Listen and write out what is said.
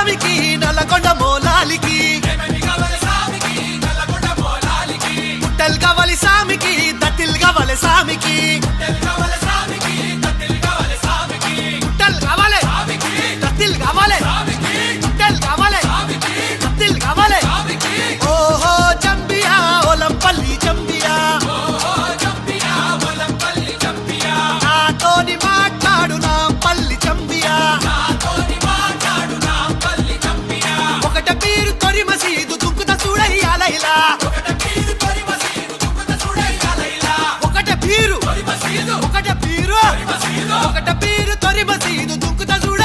సామికి నల్లగొండ మోలాలికి పుట్టెల్ కావాలి సామికి దత్తిల్ కావాలి సామికి పుట్టెల్ కావాలి దత్తిల్ కావాలి పుట్టెల్ కావాలి దత్తిల్ కావాలి ఓహో చంపియా ఒలంపల్లి చంపియా నాతోని మాట్లాడు నా పల్లి చంపియా ఒకట పీరు తొరి మసీదు దుక్కుత చూడయ్యాలైలా ఒకట పీరు తొరి మసీదు